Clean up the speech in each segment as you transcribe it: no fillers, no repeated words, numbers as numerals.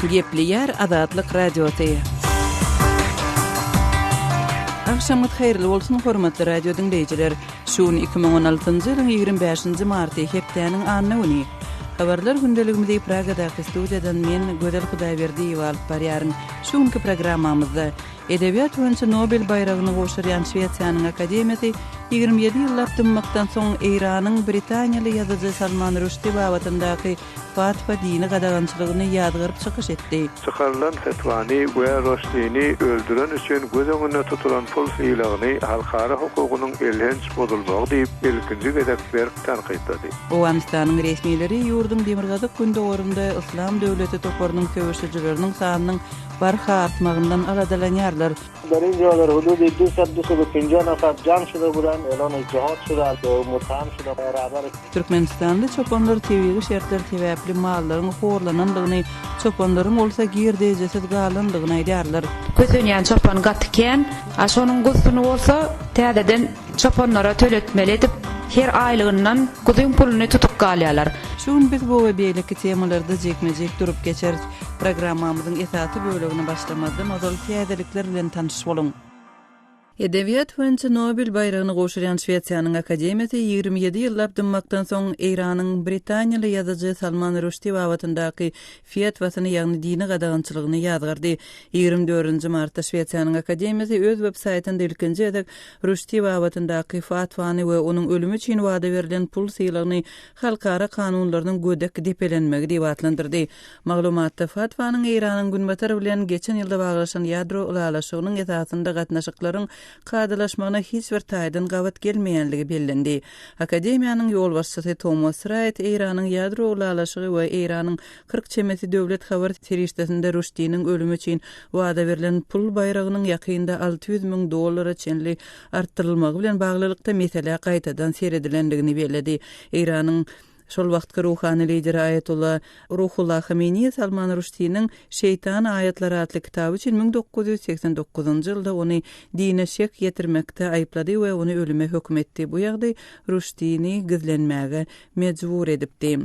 Gepli yer Azatlyk radioty. Akşamyt hayrly bolsun hormatly radio dinleyijiler. Şuun 2016-njy ýylyň 25-nji marty hepdeniň annyny. Habarlar gündeligimizde Pragadaky studiýadan men Gözel Hudaýberdiýew alyp barýaryn. Şuňky programmamyzda Edebiýat boýunça Nobel bayragyny goşurýan Şweýçarýanyň akademiýasy 27 ýyllap dymmakdan soň Iranyň Britaniýaly ýazyjy Salman Rushdie babatyndaky fatwa dini gadagançylygyny ýadgyryp çykyş etdi. Çıkarılan fetvany we Rushdie'ni öldüren üçin göz öňünde tutulan pul syýlagyny halkara hukugynyň elhenç bozulmagy diýip ilkinji gedek berip tanqytlady. Owganistanyň resmileri ýurdun demirgazyk gündegorunda Islam döwleti toparynyň köwüşçileriniň sanynyň barha artmagyndan aladalanýarlar. Birinci olarak hududu 250 nafar can şuda bulan elan cihat şuda mutam şuda beraber. Türkmenistanda çopanlar tebiği şertler tebäpli mallaryň horlanandygyny, çopanlaryň bolsa girdejesiz galandygyny aýdýarlar. Közenýän çopan gatken, aşonyň gustuny bolsa täzeden çopanlara töletmeli edip her aýlygyndan gudyň puluny tutup galýarlar. Şuň biz bu we beýleki temalarda jekmejek durup geçer. Programmamyzyň esaty bölügini başlamadan ozal täzelikler bilen tanış bolun. Edebiýat boýunça Nobel bayragyny goşurýan Şweýçarýanyň akademiýasy 27 ýyllap dymmakdan soň Iranyň Britaniýaly ýazyjy Salman Rushdie babatyndaky fatwasyny ýagny dini gadagançylygyny ýadgyrdy. 24-nji martda Şweýçarýanyň akademiýasy öz web saýtynda ilkinji edek Rushdie babatyndaky fatwany we onuň ölümi üçin wada berilen pul syýlagyny halkara kanunlarynyň gödek depelenmegi diýip atlandyrdy. Maglumatda fatvanyň Iranyň günbatary bilen geçen ýylda baglaşan ýadro ulalaşygynyň esasynda gatnaşyklaryň kadylaşmagyna hiç bir taýdan gawat gelmeýänligi bellendi. Akademiýanyň ýol başçysy Thomas Wright Iranyň ýadro ulalaşygy we Iranyň 40 çemesi döwlet habar terişdesinde Rushdie'niň ölümi üçin wada berilen pul bayragynyň ýakynda $600.000 çenli artdyrylmagy bilen baglylykda mesele gaýtadan seredilendigini belledi. Iranyň şol wagtky ruhany lideri Ayatollah Ruhullah Khamenei Salman Rushdie'niň Şeytan aýatlary adly kitaby üçin 1989-njy ýylda ony dine şek ýetirmekde aýplady we ony ölüme hökm etdi. Bu ýagdaý Rushdie'ni gizlenmäge mejbur edipdi.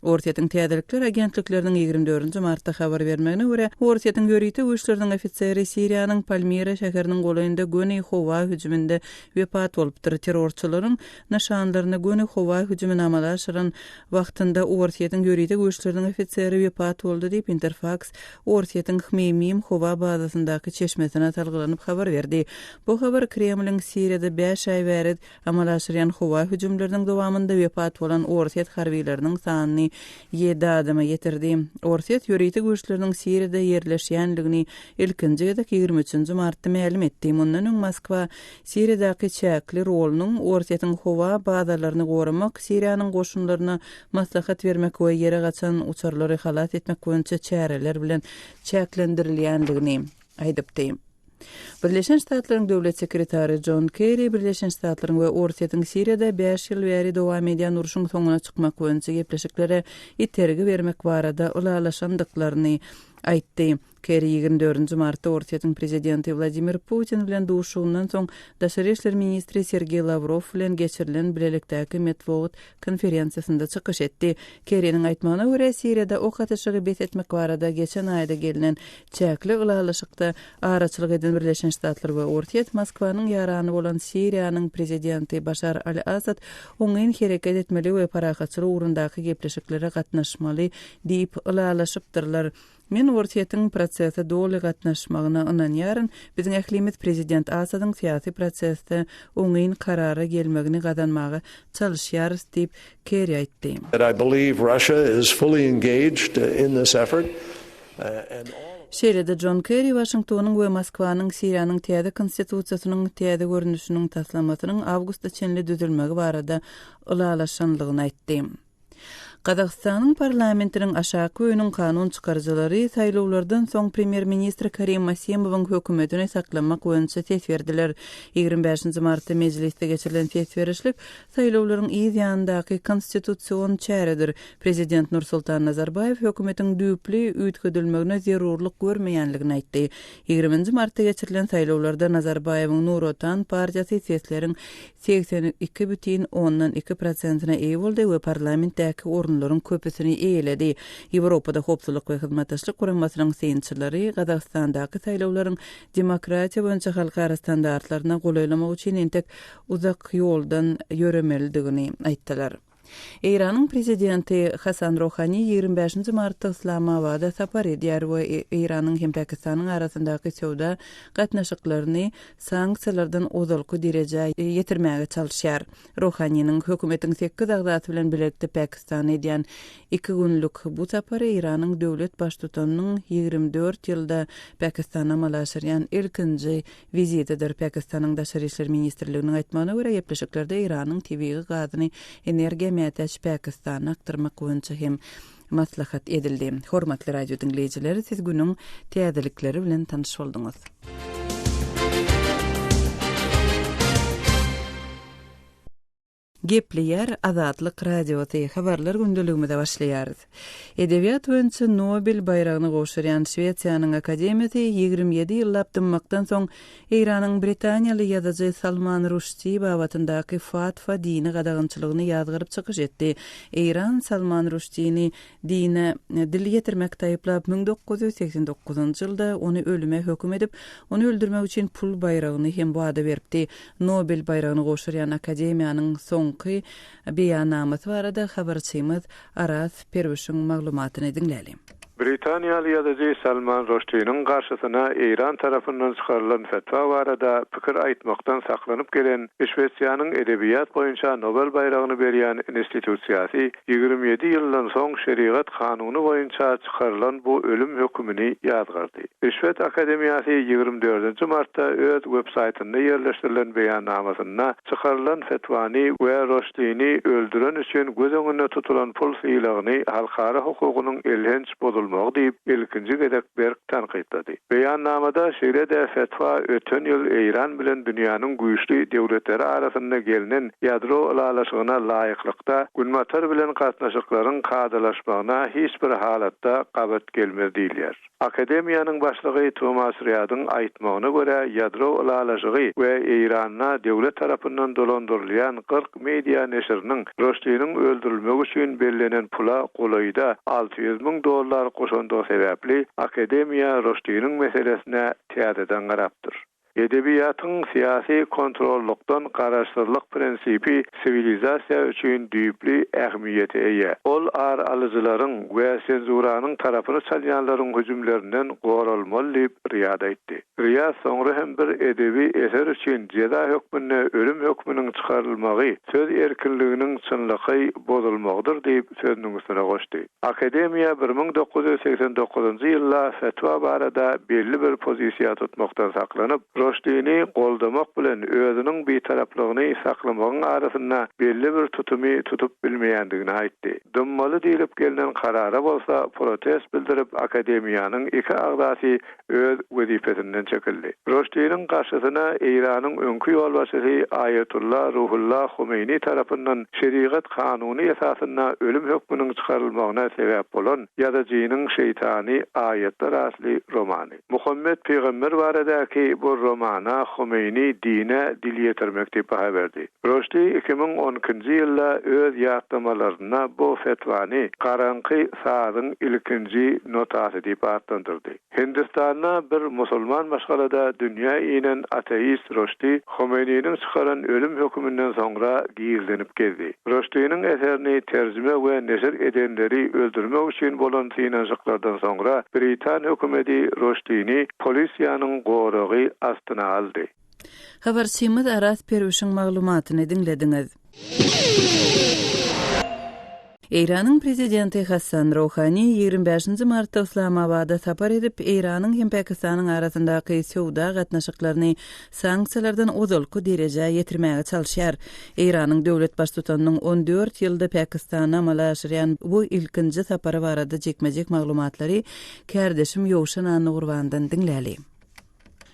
Ortiýatyň täzelikler agentlikleriniň 24-nji martda habar bermegine görä, Ortiýatyň görýti güýçleriniň ofiseri Siriýanyň Palmira şäheriniň golayynda Göni howa hüjüminde wepat bolupdyr. Terrorçylaryň nişanlaryna Göni howa hüjümini amala aşyran wagtynda Ortiýatyň görýti güýçleriniň ofiseri wepat boldy diýip Interfax Ortiýatyň Hmeymim howa bazasyndaky çeşmesine talgylanyp habar berdi. Bu habar Kremliň Siriýada 5 aý bäri amala aşyran howa hüjümleriniň dowamında wepat bolan Ortiýat harbiýleriniň sanyny 7 adama ýetirdi. Ortiýat ýörýti güýçleriniň Siriýada ýerleşýänligini ilkinji gedek 23-nji martda ma'lum etdi. Mundan öň Moskwa Siriýadaky çäkli rolunyň Ortiýatyň howa bazalaryny goramak, Siriýanyň goşunlaryna maslahat bermek we ýere gaçan uçarlary halat etmek boýunça çäreler bilen çäklendirilýänligini aýdypdy. Birleşen Ştatlaryň döwlet sekretary John Kerry Birleşen Ştatlaryň we Ortiýatyň Siriýada 5 ýyl bäri dowam edýän uruşyň soňuna çykmak boýunça gepleşiklere itergi bermek barada ulalaşandyklaryny aýtdy. Kerry 24-nji martda Ortiýatyň prezidenti Vladimir Putin bilen duşugundan soň Daşary işler ministri Sergey Lavrov bilen geçirilen bilelikdäki Medvod konferensiýasynda çykyş etdi. Kerryniň aýtmagyna görä Siriýada ok ateşigi bet etmek barada geçen aýda gelinen çäkli ulalaşykda araçylyk eden Birleşen Ştatlar we Ortiýat Moskwanyň ýarany bolan Siriýanyň prezidenti Bashar al-Assad oňyn hereket etmeli we parahatçylyk urundaky gepleşiklere gatnaşmaly diýip ulalaşypdyrlar. Men Ortiýatyň prosesde doly gatnaşmagyna ynanýaryn. Biziň ählimit prezident Assadyň syýasy prosesde oňyn karara gelmegini gadanmagy çalyşýarys diýip Kerry aýtdy. I believe Russia is fully engaged in this effort Şeýlede John Kerry Washingtonyň we Moskwanyň Siriýanyň täze konstitusiýasynyň täze görnüşiniň taslamasynyň awgustda çenli düzülmegi barada ulalaşanlygyny aýtdy. Qazaqstanyň parlamentiniň aşaky öýüniň kanun çykarjylary saýlawlardan soň premier ministr Karim Masimowyň hökümetini saklamak boýunça ses berdiler. 25-nji martda mejlisde geçirilen ses berişlik saýlawlaryň ýa-da konstitusiýon çäredir. Prezident Nursultan Nazarbayev hökümetiň düýpli üýtgedilmegine zerurlyk görmeýänligini aýtdy. 20-nji martda geçirilen saýlawlarda Nazarbayewyň Nur Otan partiýasy sesleriň 82,2%-na eý boldy we parlamentdäki bolgunlaryň köpüsini eýledi. Ýewropada hopsuzlyk we hyzmatdaşlyk guramasynyň synçylary Gazagstandaky saýlawlaryň demokratiýa boýunça halkara standartlaryna golaýlamak üçin entek uzak ýoldan ýöremeldigini aýtdylar. İran'ın prezidenti Hasan Rohani 25 Mart'ta İslamabad'a sapar edýär we İran'ın hem Pakistan'ın arasyndaky sowda gatnaşyklaryny sanksiýalardan uzalky derejä ýetirmäge çalyşýar. Rohani'nin hökümetiň 8 agdaty bilen birlikde Pakistan edýän 2 günlük bu sapary İran'ın döwlet baştutanynyň 24 ýylda Pakistana malaşyrýan ilkinji vizitidir. Pakistan'ın daşary işler ministrliginiň aýtmagyna görä ýepleşikleri İran'ın tebii gazyny energiýa mätäç Pakistan'a aktarmak boýunça hem maslahat edildi. Hormatly radio dinleyijileri, siz günüň täzelikleri bilen tanyş bolduňuz. Gepleýär Azatlyk radiosy habarlar gündeligimizde başlaýarys. Edebiýat boýunça Nobel bayragyny goşurýan Şweýçýanyň akademiýasy 27 ýyllap dymmakdan soň İranyň Britaniýaly ýazyjy Salman Rushdie babatyndaky fatwa dini gadagynçylygyny ýazgyryp çykyş etdi. İran Salman Rushdie'ni dine dil ýetirmekde aýyplap 1989-njy ýylda ony ölüme höküm edip, ony öldürmek üçin pul bayragyny hem wada beripdi. Nobel bayragyny goşurýan akademiýanyň soňky beýanamasy barada habarçymyz Aras Perwişiň maglumatyny dinläli. Britaniýaly ýazyjy Salman Rushdie'niň garşysyna İran tarapyndan çykarylan fetwa barada pikir aýtmakdan saklanyp gelen Şweýçýanyň edebiýat boýunça Nobel bayragyny berýän institusiýasy 27 ýyldan soň şeriat kanuny boýunça çykarylan bu ölüm hökmüni ýazgardy. Şweýç akademiýasy 24 Martda öz websaýtynda ýerleşdirilen beýannamasyna çykarylan fetvany we Rushdie'ni öldüren üçin göz öňünde tutulan pul syýlagyny halkara hukugynyň elhenç bozulmagy diýip ilkinji gedek berk tanqytlady. Beýannamada şeýle fetwa öten ýyl İran bilen dünýäniň güýçli döwletleri arasynda gelinen ýadro ulalaşygyna laýyklykda günmatar bilen gatnaşyklaryň kadalaşmagyna hiç bir halatda gabat gelmez diýilýär. Akademiýanyň başlygy Thomas Ryadyň aýtmagyna görä ýadro ulalaşygy we İranyň döwlet tarapyndan dolandyrylýan 40 media neşriniň Rushdie'niň öldürilmegi üçin belirlenen pula golaýda $600,000 koşandyğı sebäpli akademiýa Rushdie'niň meselesine täzeden garapdyr. Edebiýatyň siyasi kontrollukdan garaşdyrlyk prinsipi sivilizasiýa üçin düýpli ähmiýete eýe. Ol ar alyjylaryň we senzuranyň tarapyny çalýanlaryň hüjümlerinden goralmaly diýip Riyad aýtdy. Riyad soňra hem bir edebi eser üçin jeda hökmüne ölüm hökmüniň çykarylmagy söz erkinliginiň çynlygy bozulmagydyr diýip sözüniň üstüne goşdy. Akademiýa 1989-njy ýylda fetwa barada belli bir pozisiýa tutmakdan saklanyp Rushdie'ni goldamak bilen özüniň betaraplygyny saklamagyň arasynda belli bir tutumy tutup bilmeýändigini aýtdy. Dymmaly diýilip gelinen karara bolsa protest bildirip akademiýanyň 2 agdasy öz wezifesinden çekildi. Rushdie'niň garşysyna İranyň öňkü ýolbaşçysy Ayetullah Ruhullah Khomeini tarapyndan şeriat kanuny esasynda ölüm hökmüniň çykarylmagyna sebäp bolan ýazyjynyň şeytani ayetler asly romany. Muhammed Peýgamber baradaky bu romana Khomeini dine dil ýetirmek diýip baha berdi. Rushdie 2012-nji ýylda öz ýatdamalaryna bu fetvany garanky saýdyň ilkinji notasy diýip adlandyrdy. Hindistanda bir musulman maşgalada dünýä inen ateist Rushdie Khomeini'nin çykaran ölüm hökmünden soňra gizlenip gezdi. Rushdie'niň eserini terjime we neşir edenleri öldürmek üçin bolan synajyklardan soňra Britan hökümeti Rushdie'ni polisiýanyň goragy astyna aldy. Habarçymyz Aras Perwişiň maglumatyny dinlediňiz. İran'ın prezidenti Hasan Rohani 25 Mart'ta İslamabad'a sapar edip İran'ın hem Pakistan'ın arasındaky sowda gatnaşyklaryny sanksiýalardan uzalky derejä ýetirmäge çalyşýar. İran'ın döwlet baştutanynyň 14 ýylda Pakistana malaşyrýan bu ilkinji sapary barada jekmejek maglumatlary kärdeşim Ýowşan Anurwandan dinläli.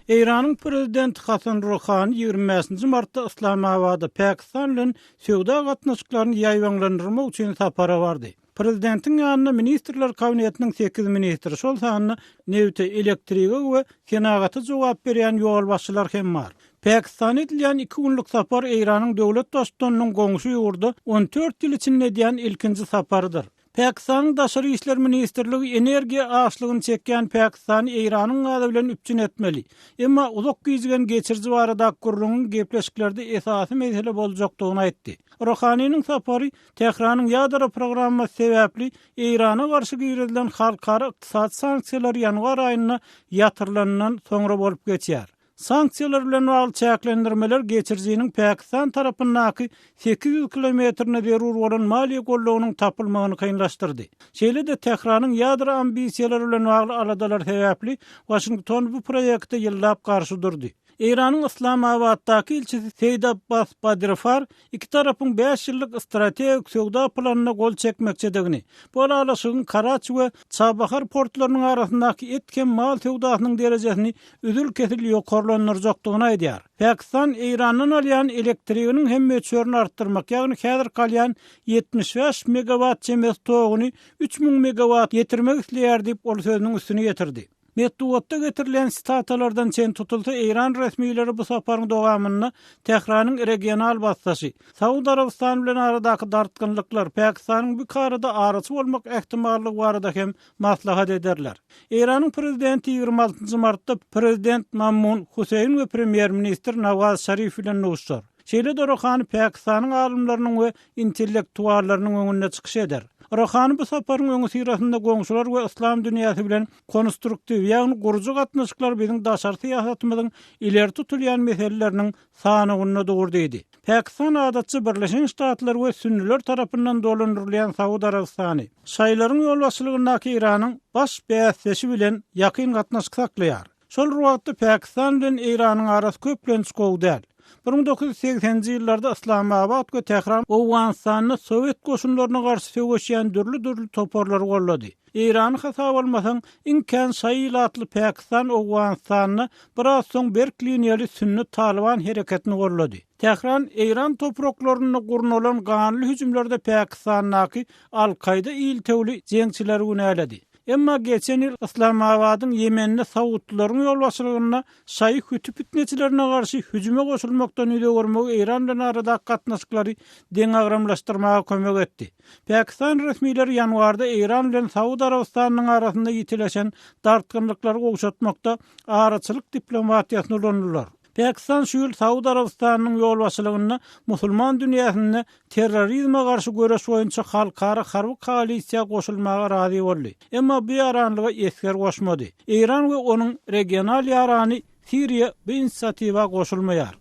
İran'ın prezidenti Hasan Rohani 25 Mart'ta İslamabad'a Pakistan bilen sowda gatnaşyklaryny ýaýwanlandyrmak üçin sapara bardy. Prezidentiň ýanyna ministrler kabinetiniň 8 ministri şol sanyny newte elektrigi we senagaty jogap berýän ýol başçylar hem bar. Pakistan edilen 2 günlük sapar Eýranyň döwlet başçysynyň goňşy ýurda 14 ýyl içinde diýen ilkinji saparydyr. Pakistanyň Daşary işler ministrligi energiýa aşlygyny çekýän Pakistan Eýranyň ady bilen üpçün etmeli. Emma uzak güýjgen geçirji barada gurulunyň gepleşiklerde esasy mesele boljakdygyny aýtdy. Rohanynyň sapary Tehranyň ýadara programmasy sebäpli Eýrana garşy giýrilen halkara ykdysady sanksiýalar ýanwar aýyna ýatyrylanydan soňra bolup geçýär. Sanksiýalar bilen bagly çäklendirmeler geçirjiniň Pakistan tarapyndaky 800 kilometrine derur bolan maliýe gollugynyň tapylmagyny kynlaşdyrdy. Şeýle-de Tehranyň ýadra ambisiýalary bilen bagly aladalar sebäpli Washington bu proýekde ýyllap garşy durdy. Eýranyň Islamabaddaky ilçisi Seýid Abbas Badirfar iki tarapyň 5 ýyllyk strategik söwda planyna gol çekmekçidigini, bu aralaşygyň Karachi we Çabahar portlarynyň arasyndaky etken mal söwdasynyň derejesini üzül kesil ýokarlandyrjakdygyny aýdýar. Pakistan Eýrandan alýan elektriginiň hem möçürini artdyrmak, ýagny häzir kalýan 75 megawat çemes toguny 3000 megawat ýetirmek isleýär diýip ol sözüniň üstüne ýetirdi. Metduatda getirilen statalardan çen tutulsa Eýran resmiýetleri bu saparyň dowamyny Tehranyň regional başçysy Saud Arabistan bilen aradaky dartgynlyklar Pakistanyň bu karada araçy bolmak ähtimallygy barada hem maslahat ederler. Eýranyň prezidenti 26 martda prezident Mamnun Huseyn we premier minister Nawaz Sharif bilen nuşdar. Şeýle-de Rohany Pakistanyň alymlarynyň we intellektuallarynyň öňüne çykyş eder. Rohany bu saparyň öňü sirasynda goňşular we islam dünýäsi bilen konstruktiw, ýagny gurucu gatnaşyklar biziň daşary syýasatymyzyň ileri tutulýan meselelerini sanygyna dogurdy. Pakistan adatçy Birleşen Ştatlar we Sünniler tarapyndan dolandyrylýan Saud Arabistany şaýlaryň ýolbaşçylygyndaky Eýranyň baş bäsleşi bilen ýakyn gatnaşyk saklaýar. Şol wagtda Pakistan bilen Eýranyň arasy köplenç gowdal. 1980-nji ýyllarda Islamabad we Tehran Owganistanyny Sowet goşunlaryna garşy söwüşýän dürli toporlary gollady. Eýrany hasap almasaň, imkan şaýylatly Pakistan Owganistanyny biraz soň berk liniýaly Sünni Taliban hereketini gollady. Tehran Eýran topraklaryna gurnulan ganly hüjümlerde Pakistanyňky Al-Qaida ýyltewli jeňçileri ýöneldi. Emma geçen ýyl Islamabadyň Ýemenne Saudlaryň ýolbaşçylygyna şaýy hütüp fitneçilerine garşy hüjüme goşulmakdan üýde görmek Eýran bilen aradaky gatnaşyklary deň agramlaşdyrmaga kömek etdi. Pakistan resmiýetleri ýanwarda Eýran bilen Saud Arabistanyň arasynda ýitileşen dartgynlyklary gowşatmakda araçylyk diplomatiýasyny ulandylar. Pakistan şu ýyl Saud Arabistanyň ýolbaşçylygyna musulman dünýäsinde terrorizme garşy göreş boýunça halkara harby koalisiýa goşulmaga razy boldy. Emma bu ýaranlyga esker goşmady. Eýran we onuň regional ýarany Siriýa bu inisiatiwa goşulmaýar.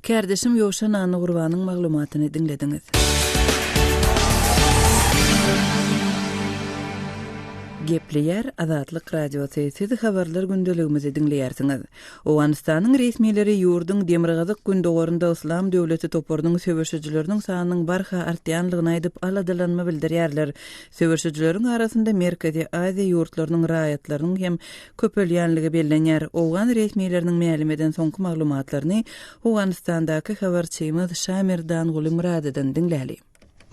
Kärdeşim Ýowşan Any Gurbanyň maglumatyny dinlediňiz. Gepleyer Azatlyk radiosy sizi habarlar gündeligimizi dinleýärsiňiz. Owganistanyň resmiýetleri ýurdun Demirgazyk gündogorunda Islam döwleti toporunyň söwüşçileriniň sanynyň barha artýanlygyny aýdyp aladalanma bildirýärler. Söwüşçileriň arasynda Merkezi Aziýa ýurtlarynyň raýatlarynyň hem köpelýänligi bellenýär. Owgan resmiýetleriniň mälimeden soňky maglumatlaryny Owganistandaky habarçymyz Şamirdan Gulumradydan dinläli.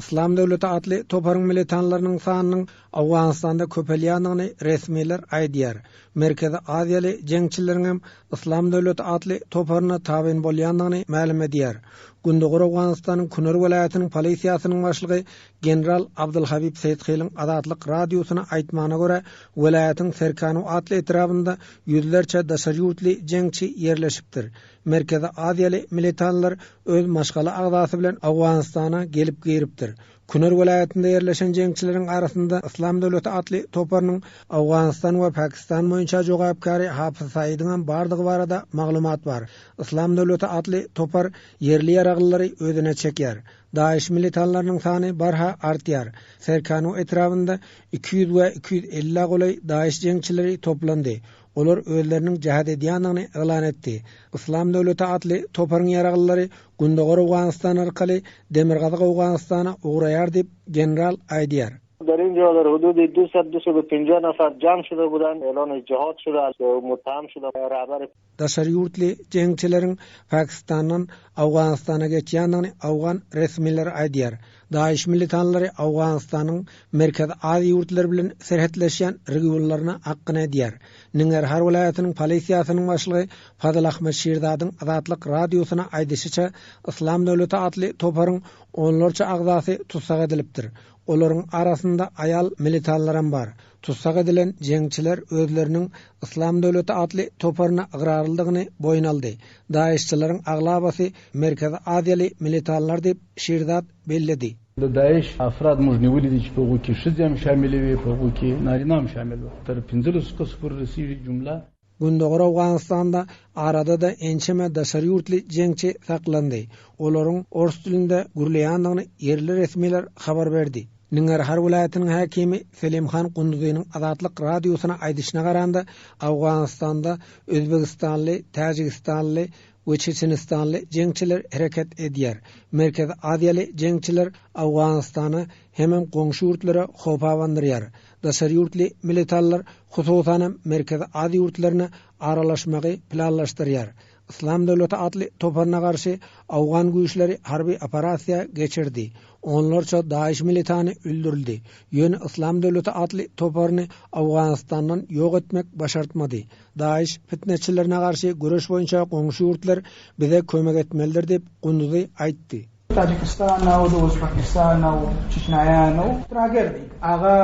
İslam döwleti atly toparyň militanlarynyň sanynyň Awganistanda köpelýändigini resmiýetler aýdýar. Merkezi Aziýaly jeňçileriň İslam döwleti atly toparyna tabyn bolýandygyny ma'lum edýär. Gündogor Awganistanyň Kunar welaýatynyň polisiýasynyň başlygy general Abdulhabib Seýdxelyň Azatlyk radiosyna aýtmagyna görä, welaýatyň Serkanu atly etrafynda ýüzlerçe daşary ýurtly jeňçi ýerleşipdir. Merkezi Aziýaly militanlar öz maşgala agdasy bilen Awganistana gelip giripdir. Kunar welaýatynda ýerleşen jeňçileriň arasynda İslam döwleti atly toparynyň Awganistan we Pakistan boýunça jogapkary Hafiz Saýdyň bardygy barada maglumat bar. İslam döwleti atly topar yerli ýaraglary özüne çekýär. Daesh militanlarynyň sany barha artýar. Serkanu etrafynda 200 we 250 golay Daesh jeňçileri toplandy. Olar özleriniň jihad edýändigini elan etdi. İslam döwleti atly toparyň ýaraglary gündogor Awganistan arkaly Demirgazyk Awganistana ugraýar diýip general aýdýar. در این جا در حدود 250 نفر جمع شده بودند، اعلان جهاد شده است، متهم شده رهبر Daşary ýurtly jeňçileriň Pakistandan Awganistana geçýändigini Awgan resmiýetleri aýdýar. Daesh militanlary Awganistanyň Merkezi Aziýa ýurtları bilen serhetleşýän regionlaryna akyn edýär. Niňerhar welaýatynyň polisiýasynyň başlygy Fadıl Ahmet Şirdadyň Azatlyk radiosyna aýdyşyça Islam Döwleti atly toparyň onlarça agzasy tutsak edilipdir. Olaryň arasynda ayal militanlaram bar. Tutsak edilen jeňçiler özleriniň Islam Döwleti atly toparyna ıgrarlygyny boyun aldy. Daeşçilerin aglabasy Merkezi Aziýaly militanlar diýip Şirdad belledi. Daesh afrad mujnivli diç poguki şizem şamilwi poguki narinam şamil. Tar 500 resili jumla. Gündogor Awganistanda arada da ençeme daşary ýurtly jeňçi saklandy. Olaryň ors dilinde gürleýändigini yerli resmiler habar berdi. Niňerhar welaýatynyň häkimi Selimhan Gunduzynyň Azatlyk radiosyna aýdyşyna garanda Awganistanda Özbegistanly, Tajikistanly we Çeçenistanly jeňçiler hereket edýär. Merkezi Aziýaly jeňçiler Awganistany hemem goňşy ýurtlara howpawandyrýar. Daşary ýurtly militanlar hususan Merkezi Aziýa ýurtlaryna aralaşmagy planlaşdyrýar. Islam Döwleti atly toparına garşy Awgan güýçleri harby operasiýa geçirdi. Onlarça Daesh militany öldürildi. Ýöne Islam Döwleti atly toparyny Awganistandan ýok etmek başartmady. Daesh fitneçilerine garşy göreş boýunça goňşy ýurtlar bize kömek etmelidir diýip Gunduzy aýtdy. Tajikistan و Uzbekistan و Çeçenýa و tragerdi. Aga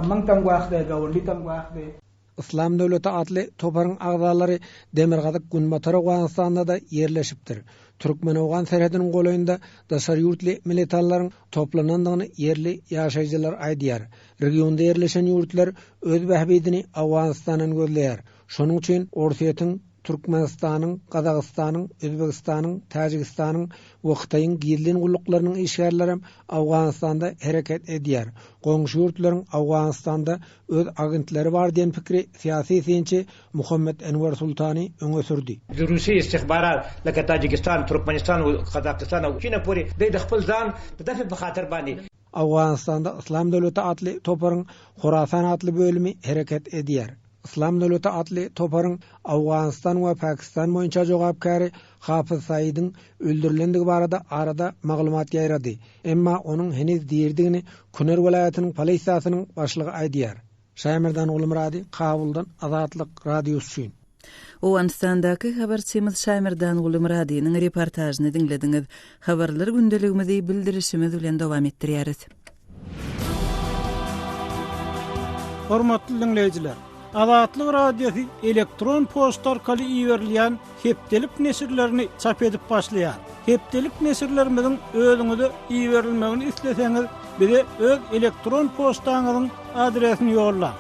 mangtam wagtda gawlitam wagtda Islam Döwleti atly toparyň agzalary Demirgazyk Gunbatara Awganistanda da yerleşipdir. Türkmen Awgan serhediniň goýunda daşary ýurtly militanlaryň toplanandygyny yerli ýaşaýjylar aýdýar. Regionda yerleşen ýurtlar öz bähbidini Awganistanyň gözleýär. Şonuň üçin Orsiýatyň, Türkmenistanyň, Gazagystanyň, Özbegistanyň, Tajikistanyň we Xitaýyň gizlen gullaklarynyň işgärleri Awganistanda hereket edýär. Goňşy ýurtlaryň Awganistanda öz agentleri bar diýen pikri syýasy synçy Muhammed Enwer Sultany öňe sürdi. Russiýa istihbarat laka Tajikistan, Türkmenistan we Gazagystan we Çin pori de xpil zan dafi bi hatyr bani. Awganistanda Islam Döwleti atly toparyň Horasan atly bölümi hereket edýär. Islam Döwleti atly toparyň Awganistan we Pakistan boýunça jogapkary Hafiz Saýydyň öldürilendigi barada arada maglumat ýaýrady. Emma onuň heniz diýerdigini Küner welaýatynyň polisiýasynyň başlygy aýdýar. Şaýmerdan Ulumrady, Kabuldan Azatlyk radiosu üçin. Awganistandaky habarçymyz Şaýmerdan Ulumradynyň reportajyny dinlediňiz. Habarlar gündeligimizi bildirişimiz bilen dowam etdirýäris. Hormatly dinleýijiler, Azatlyk radiosu elektron posta arkaly iýerilýän hepdelik nesirlerini çap edip başlaýar. Hepdelik nesirlerimiziň özüňize iýerilmegini isleseňiz, bize öz elektron postaňyzyň adresini ýolla.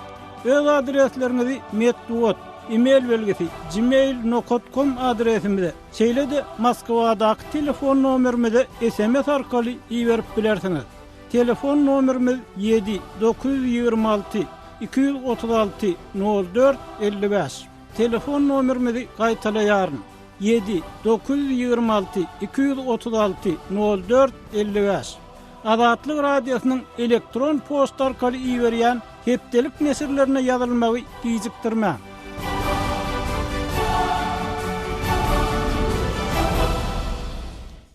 Öz adreslerinizi metduat, e-mail belgisi gmail.com adresimize, şeýle-de Moskwadaky telefon nomerimize SMS arkaly iýerip bilersiňiz. Telefon nomerimiz 7-926 236 04 55. Telefon nomerimizi gaýtalaýaryn. 7-926 236 04 55. Azatlyk radiosynyň elektron posta arkaly iýerýän hepdelik nesirlerine ýazylmagy gijikdirmä.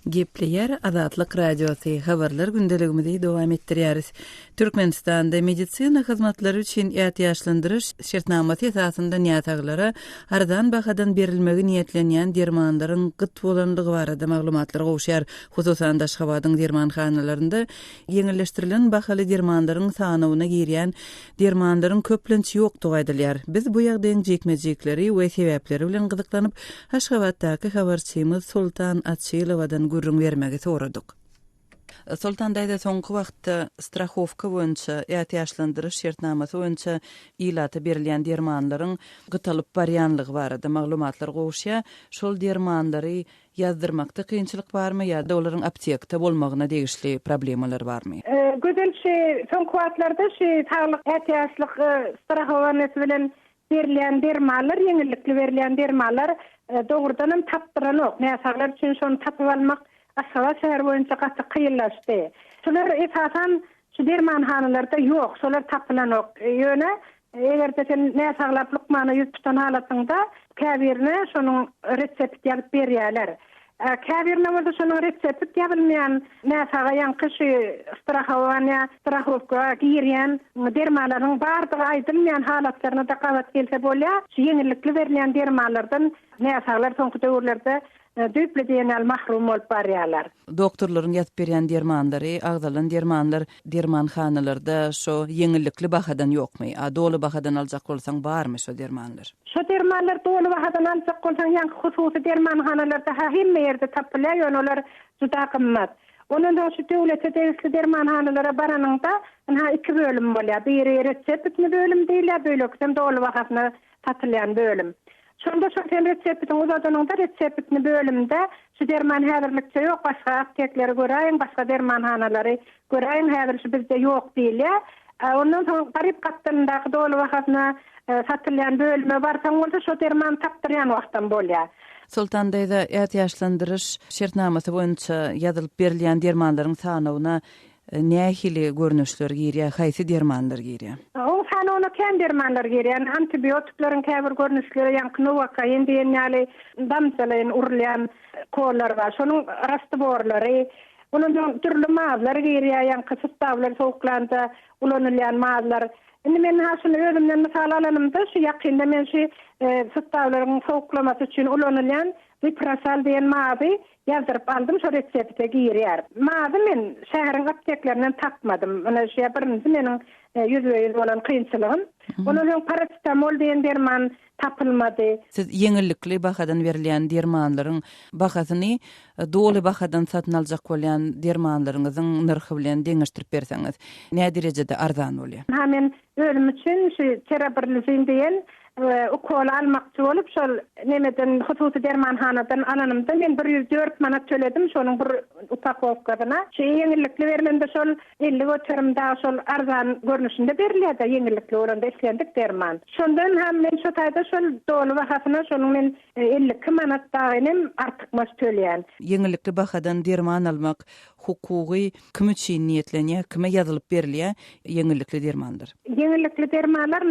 Gepleýär Azatlyk radiosu habarlar gündeligimizi dowam etdirýäris. Türkmenistanda medisina hyzmatlary üçin ýatyşlandyryş şertnamasy esasynda niýataglara ardan bahadan berilmegi niýetlenýän dermanlaryň gyt bolanlygy barada maglumatlar gowşýar. Hususan Daşgabatyň dermanhanalaryna ýeňilleşdirilen bahaly dermanlaryň sanawyna girýän dermanlaryň köplençi ýokdugy aýdylýar. Biz bu ýagdaýyň jekmejekleri we sebäpleri bilen gyzyklanyp Aşgabatdaky habarçymyz Sultan Atçylowadan gurrun vermegi soradyk. Sultan daýda soňky wagtda strahowka boýunça ýatyşlandyryş şertnamasy boýunça ýylata berilýän dermanlaryň gytalyp barýanlygy barada maglumatlar gowşýar. Şol dermanlary ýazdyrmakda kynçylyk barmy ýa-da olaryň aptekda bolmagyna degişli problemalar barmy? Gödelşi soňky wagtlarda şu saglyk ýatyşlyk strahowany bilen berilýän dermanlar, ýeňillikli berilýän dermanlar doğrudan tapdyranok. Näsaglar üçin şonu tapyp almak Aşgabat şäher boýunça gatly kynlaşdy. Şolar esasan şu dermanhanalarda ýok, şolar tapylanok. Ýöne egerde sen näsaglap lukmany ýüzüpden alatyňda käbirine şonuň resept ýazyp berýärler. Käbirne bolsa şonuň resept ýabilmeýän näsaga ýankyşy strahawania, strahovka girýän dermalaryň bardygy aýdylmaýan halatlaryna daqawat gelse bolýar. Şu ýeňillikli berilen dermalardan näsalar soňky döwürlerde düýpledýän mahrum bolup barýarlar. Doktorlaryň ýatyp berýän dermanlary, agdalan dermanlar dermanhanalarda şo ýeňillikli bahadan ýokmy? Dolu bahadan aljak bolsaň barmy şo dermanlar? Şo dermanlar dolu bahadan aljak bolsaň ýa hususy dermanhanalarda hemme ýerde tapylýar, ýöneler juda kymmat. Onun da şu döwlete degişli dermanhanalara baranyňda iki bölüm bolýar. Biri reseptli bölüm diýilýär, bölekden dolu bahadyna satylýan bölüm. Şonda şu reseptini uzadanyňda reseptini bölümde şu derman häzirlikçe ýok, başga apteklere göräýin, başga dermanhanalary göräýin, häzir şu bizde ýok diýilýär. Ondan soň garip gatlaryndaky dolu bahadyna satylýan bölüme barsaň bolsa şu derman tapdyrýan wagtdan bolýar. Sultandaýda ýaşlandyryş şertnamasy boýunça ýazylyp berilýän dermanlaryň sanawyna nähili görnüşler girýär, haýsy dermanlar girýär? O sanawyna kän dermanlar girýär, antibiotiklaryň käbir görnüşleri ýa Novakain diýen damsalaryň urlayan kollar bar. Şonuň rastborlary, onun türlü mazlar girýär, ýa kysıtdawlar sowuklanda ulanylýan mazlar. Indi men haşyny özümden mysal alanymda şu ýakynda men şu sytdawlaryň sowuklamasy üçin ulanylýan Viprasal diýen mazy ýazdyryp aldym, şu resepte girýär. Mazy men şäheriň apteklerinden tapmadym. Ana şu birinji meniň ýüzüňiz bolan kynçylygym. Onuň paracetamol diýen derman tapylmady. Siz ýeňillikli bahadan berilýän dermanlaryň bahasyny dolu bahadan satyn aljak bolýan dermanlaryňyzyň narhy bilen deňişdirip berseňiz, näme derejede arzan bolýar? Ha men ölüm üçin şu terapirlizin diýen ukol almakçy bolup şol nemeden hususy dermanhanadan alanymda men 104 manat töledim şonuň bir upakovkasyna. Şu ýeňillikli berilende şol 50 götürümde şol arzan görnüşinde berilýär da ýeňillikli bolanda islendik derman. Şondan hem men şu taýda şol dolu bahasyna şonuň men 52 manat dagynym artykmas töleýän. Ýeňillikli bahadan derman almak hukuky kim üçin niýetlenýär, kime ýazylyp berilýär ýeňillikli dermanlar? Ýeňillikli dermanlar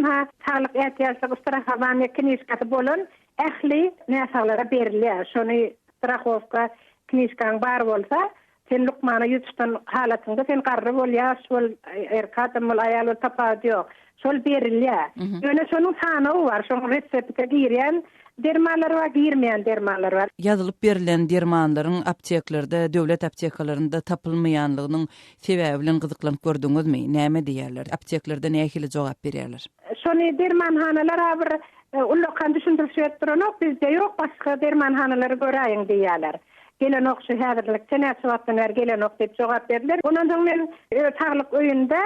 sağlyk ähtiýaçly strahawania knişkasy bolan ähli näsalara berilýär. Şonu strahovka knişkaň bar bolsa, sen lukmana ýutstan halatynda sen garry bolýar, şol erkatym aýaly tapadýar. Şol berilýär. Ýöne şonuň sanawy bar, şoň reseptge girýän dermanlar var, girmeýän dermanlar var. Ýazylyp berilen dermanlaryň apteklerde, döwlet aptekalarynda tapylmaýanlygynyň sebebi bilen gyzyklanyp gördüňizmi? Näme diýerler? Apteklerde nähili jogap berýärler? Şonu dermanhanalar bir ullakan düşündirip duranok, bizde ýok, başga dermanhanalary göräýin diýerler. Gelen okşu häzirlikçe näçe gelen ok diýip jogap berdiler. Ondan soň men sağlyk öýünde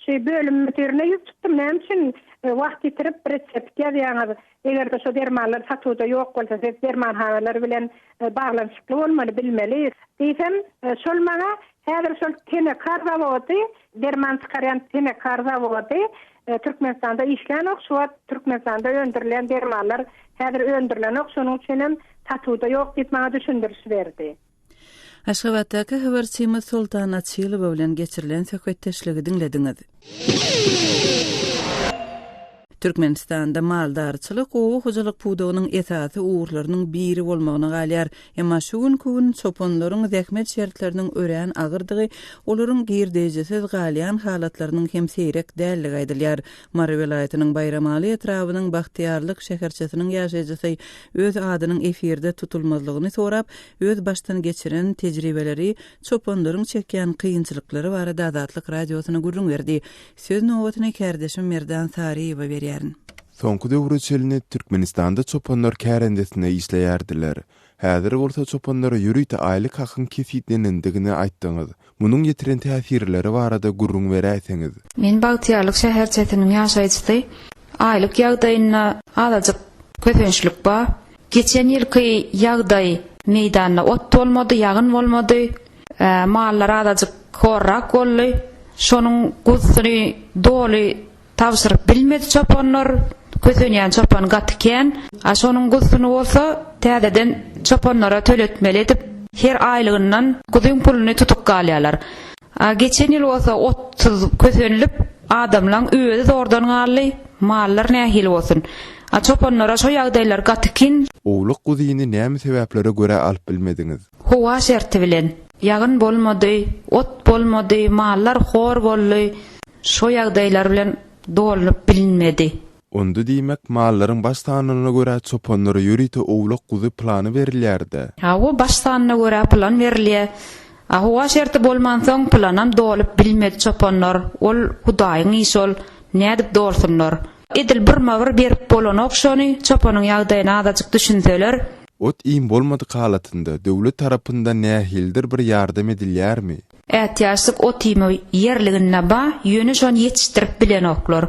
şu bölüm müdirine ýetdim. Näme üçin wagt ýitirip resept ýazýaňyz? Eger de şu dermanlar satywda ýok bolsa, dermanhanalar bilen baglanşykly bolmaly, bilmeli. Diýsem, şol maňa häzir şol Tenekar zawody, derman çykarýan Tenekar zawody Türkmenistanda işlän ok, şu Türkmenistanda öndürilen dermanlar häzir öndürilen ok, şonuň üçin satywda ýok diýip maňa düşündiriş berdi. Aşgabatdaky habarçymy Sultan Açylow bilen geçirilen söhbetdeşligi dinlediňiz. Türkmenistanda maldarçylyk owu hojalyk pudawynyň esasy uğurlarynyň biri bolmagyna galýar. Emma şu gün çopanlaryň zähmet şertleriniň örän agyrdygy, olaryň girdejesiz galýan halatlarynyň hem seýrek dälligi aýdylýar. Mara welaýatynyň Bayramaly etrawynyň Bahtiýarlyk şäherçesiniň ýaşaýjysy öz adynyň efirde tutulmazlygyny sorap, öz başdan geçiren tejribeleri, çopanlaryň çekýän kynçylyklary barada Azatlyk radiosyna gurrun berdi. Söz nowatyny kärdeşim Merdan Sariýewa berýär. Soňky döwür çelini Türkmenistanda çopanlar kärendesine işleýärdiler. Häzir bolsa çopanlara ýürüýte aýlyk hakyň kesitlenendigini aýtdyňyz. Munyň ýetiren täsirleri barada gurrun beräýseňiz. Men Bahtiýarlyk şäherçesiniň ýaşaýjysy. Aýlyk ýagdaýyna azajyk köpençlik bar. Geçen ýylky ýagdaý meýdanyna ot bolmady, ýagyn bolmady. Mallar azajyk korrak boldy. Şonuň gustuny doly tawsyryp bilmedi çopanlar, kösenýän çopan gatken, şonuň gustuny bolsa täzeden çopanlara töletmeli edip her aýlygyndan gudyň puluny tutup galýarlar. Geçen ýyl bolsa 30 kösenilip adamlaň öýüde zordan galy, mallar nähili bolsun. A çopanlara şo ýagdaýlar gatykin Owluk guzyny näme sebäplere görä alyp bilmediňiz? Howa şerti bilen. Ýagyn bolmady, ot bolmady, mallar hor boldy. Şo ýagdaýlar bilen dolanyp bilinmedi. Ondy diýmek mallaryň baş sanyna görä çopanlara ýürite owluk guzy plany berilýärdi. Ha, o baş sanyna görä plan berilýär. A howa şerti bolmansoň planam dolup bilmedi çopanlar. Ol Hudaýyň işol nädip dolsunlar. Edil bir berip bolan okşony çopanyň ýagdaýyna azajyk düşünseler. Ot iň bolmady halatynda döwlet tarapyndan nähildir bir ýardam edilýärmi? Ätýaşlyk ot iňi ýerligine ba ýöne şonu ýetişdirip bilen oklar.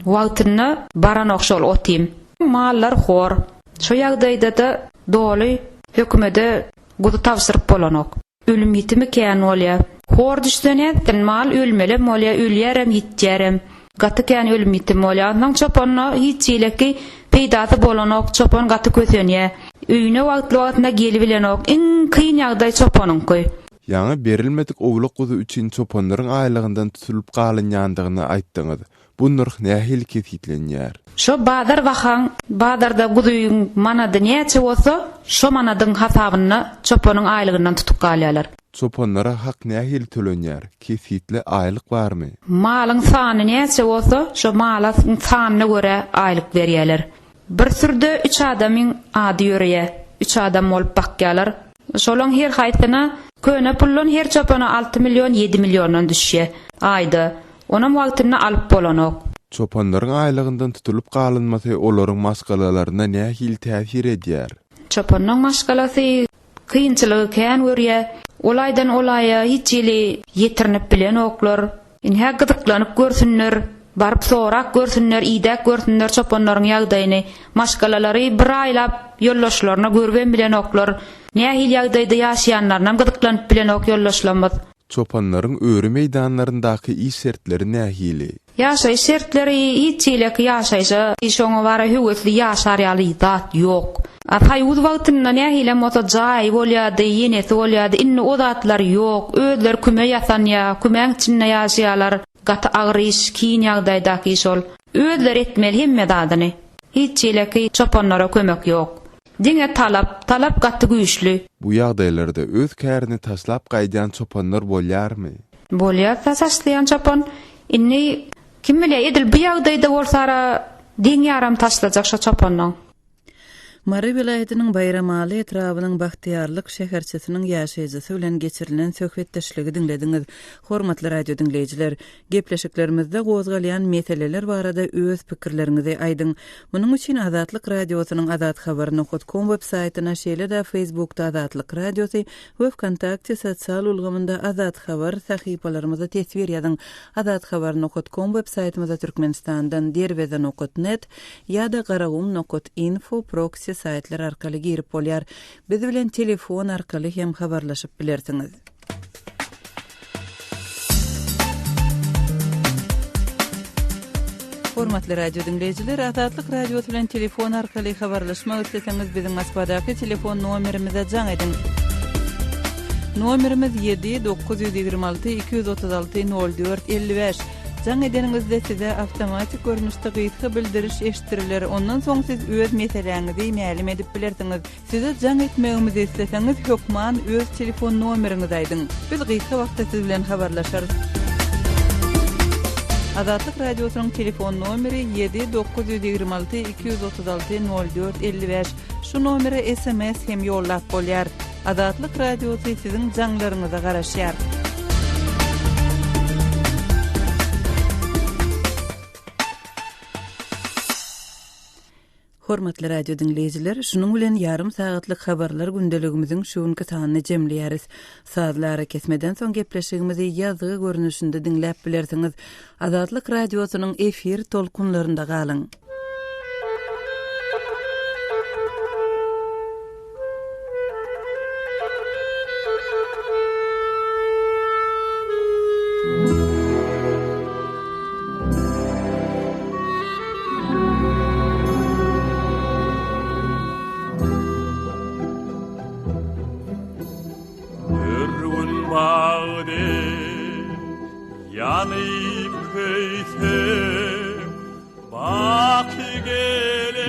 Wagtyny baran okşol ot iň. Mallar hor. Şo ýagdaýda da doly hökümete gudy tawsyryp bolan ok. Ölüm ýitimi kän bolýar. Hor düşdenäden mal ölmeli bolýar, ölýärem ýitjärem. Gaty kän ölüm ýitim bolýar. Ondan çopanyna hiç ýeleki peýdasy bolan ok, çopan gaty kösenýär. Öýüne wagtlyna gelip bilen ok. Iň kyn ýagdaý çopanyňky. Ýa-ni berilmedik owluk guzy üçin çopanlaryň aýlygyndan tutulup galynýandygyny aýtdyňyz. Bu nurh nähil kesitlenýär? Şo badar wahan, badarda guzyň manady näçe bolsa, şo manadyň hasabyny çopanyň aýlygyndan tutup galýarlar. Çopanlara hak nähil tölenýär? Kesitli aýlyk barmy? Malyň sany näçe bolsa, şo malasyň sanyna görä aýlyk berýärler. Bir sürde 3 adamyň ady ýörýär. 3 adam bolup bakýarlar. Şolaň her haýtyna köne pullun her çopana 6 milyon 7 milyondan düşýär aýda. Onam wagtyny alyp bolanok. Çopanlaryň aýlygyndan tutulup galynmasy olaryň maskalalarına nähil täsir edýär? Çopanyň maskalasy kynçylygy kän görýär. Olaydan olaya hiç ýeli ýetirinip bilen oklar. Inhä gyzyklanyp görsünler, baryp sorak görsünler, ýdak görsünler çopanyň ýagdaýyny. Maskalalary bir aýlap ýollaşlaryna görben bilen oklar. Nähil ýagdaýda ýaşaýanlarynam gyzyklanyp bilen ok ýollaşlanmaz. Çopanlaryň öýre meýdanlaryndaky iş şertleri nähili? Ýaşaý şertleri hiç ýeleki ýaşaýsa, şoňa bara höwetli ýaşarýaly zat ýok. Atay uz wagtyna nähile motojaý bolýardy, ýenesi bolýardy, inni o zatlar ýok. Özleri küme ýasanýar, kümeň içinde ýaşaýarlar. Gaty agryş, kyn ýagdaýdaky işol. Özleri etmeli hemme dadyny. Hiç ýeleki çopanlara kömek ýok. Diňe talap gaty güýçli. Bu ýagdaýlarda öz kärini taslap gaýdan çopanlar bolýarmy? Bolýar tasaslayan çopan. Inni kim bilen edil bu ýagdaýda bolsara diň ýaram taslajak şo çopanyň. Mary vilayatynyň Bayramaly etrawynyň Bahtiýarlyk şäherçisiniň ýaşaýjysy bilen geçirilen söhbetdeşligi dinlediňiz. Hormatly radio dinleýijiler, gepleşiklerimizde gozgalýan meseleler barada öz pikirleriňizi aýdyň. Munyň üçin Azatlyk radiosynyň azathabar.com web saýtyna şeýle-de Facebookda Azatlyk radiosy we Wkontakte sosial ulgamynda Azat Habar sahypalarymyza tesbir ýazyň. Azathabar.com web saýtymyza Türkmenistandan derwezan.net ýa-da garagum.info proxy saytlar arkaly girip bolýar. Biz bilen telefon arkaly hem habarlaşyp bilersiňiz. Hormatly radio dinleyijiler, Azatlyk radiosu bilen telefon arkaly habarlaşmak isteseňiz biziň Moskvadaky telefon nomerimize jaň edin. Nomerimiz 7-926-236-04-55. Jaň edeningizde size awtomatik görnüşde gyýtgy bildiriş eşitdiriler. Ondan soň siz öz meseleňizi mälim edip bilersiňiz. Size jaň etmegimizi isteseňiz hökman öz telefon nomeriňizi aýdyň. Biz gyýtgy wagtda siz bilen habarlaşarys. Azatlyk radiosynyň telefon nomeri 7-926-236-04-55. Şu nomere SMS hem ýollap bolýar. Azatlyk radiosy siziň jaňlaryňyza garaşýar. Hormatly radio dinleyijiler, şunuň bilen ýarym sagatlyk habarlar gündeligimiziň şuňky sanyny jemleýäris. Saatlara kesmeden soň gepleşigimizi ýazgy görnüşinde dinläp bilersiňiz. Azatlyk radiosynyň efir tolkunlarynda galyň. Yanıp köysem bak gele